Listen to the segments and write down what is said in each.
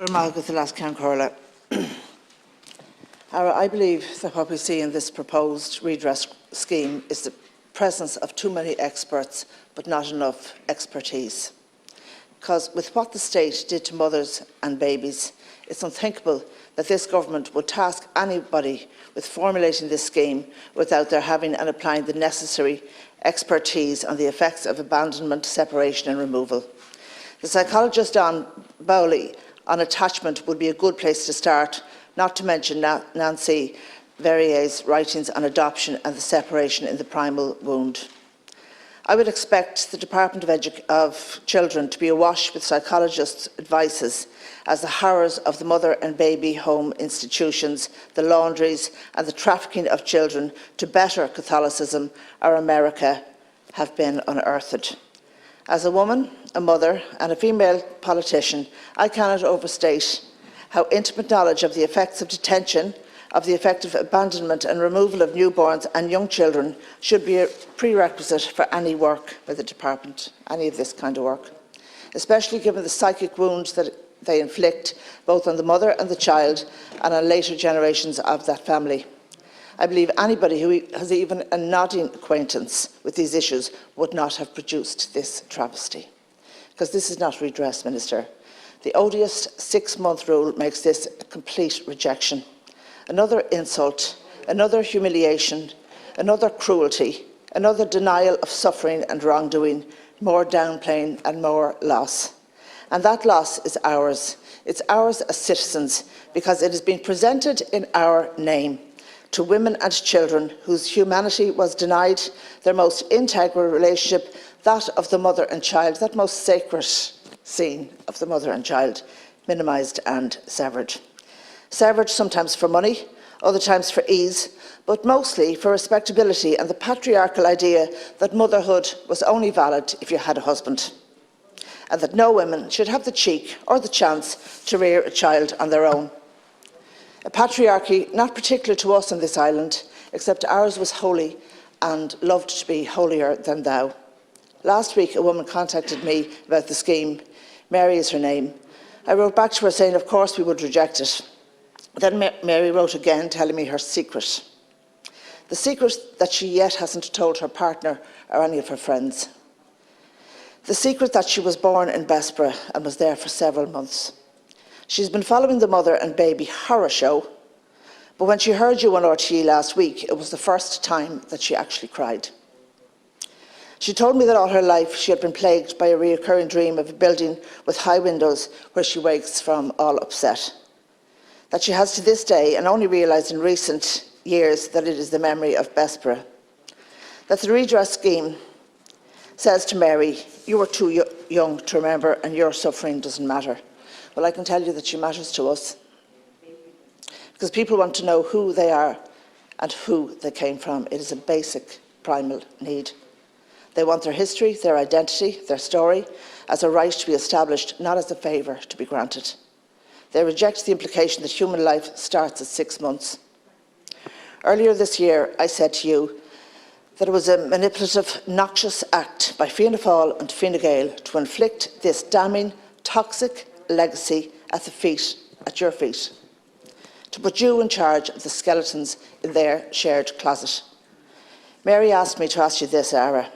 I believe that what we see in this proposed redress scheme is the presence of too many experts but not enough expertise. Because with what the state did to mothers and babies, it's unthinkable that this government would task anybody with formulating this scheme without their having and applying the necessary expertise on the effects of abandonment, separation and removal. The psychologist on Bowley on attachment would be a good place to start, not to mention Nancy Verrier's writings on adoption and the separation in the primal wound. I would expect the Department of Children to be awash with psychologists' advices as the horrors of the mother and baby home institutions, the laundries and the trafficking of children to better Catholicism or America have been unearthed. As a woman, a mother and a female politician, I cannot overstate how intimate knowledge of the effects of detention, of the effective abandonment and removal of newborns and young children should be a prerequisite for any work by the department, any of this kind of work, especially given the psychic wounds that they inflict both on the mother and the child and on later generations of that family. I believe anybody who has even a nodding acquaintance with these issues would not have produced this travesty. Because this is not redress, Minister. The odious 6-month rule makes this a complete rejection. Another insult, another humiliation, another cruelty, another denial of suffering and wrongdoing, more downplaying and more loss. And that loss is ours. It's ours as citizens because it has been presented in our name to women and children whose humanity was denied, their most integral relationship, that of the mother and child, that most sacred scene of the mother and child, minimised and severed. Severed sometimes for money, other times for ease, but mostly for respectability and the patriarchal idea that motherhood was only valid if you had a husband, and that no women should have the cheek or the chance to rear a child on their own. A patriarchy not particular to us on this island, except ours was holy and loved to be holier than thou. Last week, a woman contacted me about the scheme. Mary is her name. I wrote back to her saying, of course, we would reject it. Then Mary wrote again, telling me her secret. The secret that she yet hasn't told her partner or any of her friends. The secret that she was born in Bessborough and was there for several months. She's been following the mother and baby horror show, but when she heard you on RTE last week, it was the first time that she actually cried. She told me that all her life she had been plagued by a recurring dream of a building with high windows where she wakes from all upset. That she has to this day, and only realised in recent years, that it is the memory of Bessborough. That the redress scheme says to Mary, you were too young to remember and your suffering doesn't matter. Well, I can tell you that she matters to us. Because people want to know who they are and who they came from. It is a basic primal need. They want their history, their identity, their story as a right to be established, not as a favour to be granted. They reject the implication that human life starts at 6 months. Earlier this year, I said to you that it was a manipulative, noxious act by Fianna Fáil and Fine Gael to inflict this damning, toxic legacy at your feet, to put you in charge of the skeletons in their shared closet. Mary asked me to ask you this, Ara.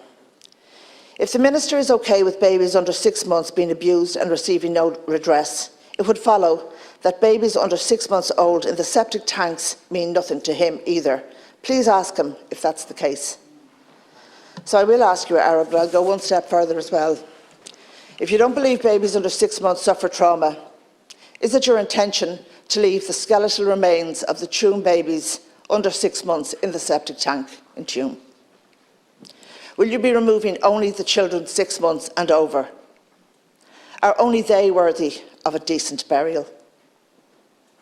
If the Minister is okay with babies under 6 months being abused and receiving no redress, it would follow that babies under 6 months old in the septic tanks mean nothing to him either. Please ask him if that's the case. So I will ask you, Ara, but I'll go one step further as well. If you don't believe babies under 6 months suffer trauma, is it your intention to leave the skeletal remains of the Tuam babies under 6 months in the septic tank in Tuam? Will you be removing only the children 6 months and over? Are only they worthy of a decent burial?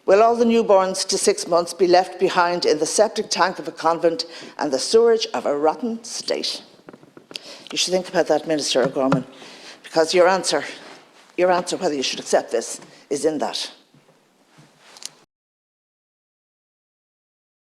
Will all the newborns to 6 months be left behind in the septic tank of a convent and the sewerage of a rotten state? You should think about that, Minister O'Gorman, because your answer whether you should accept this is in that.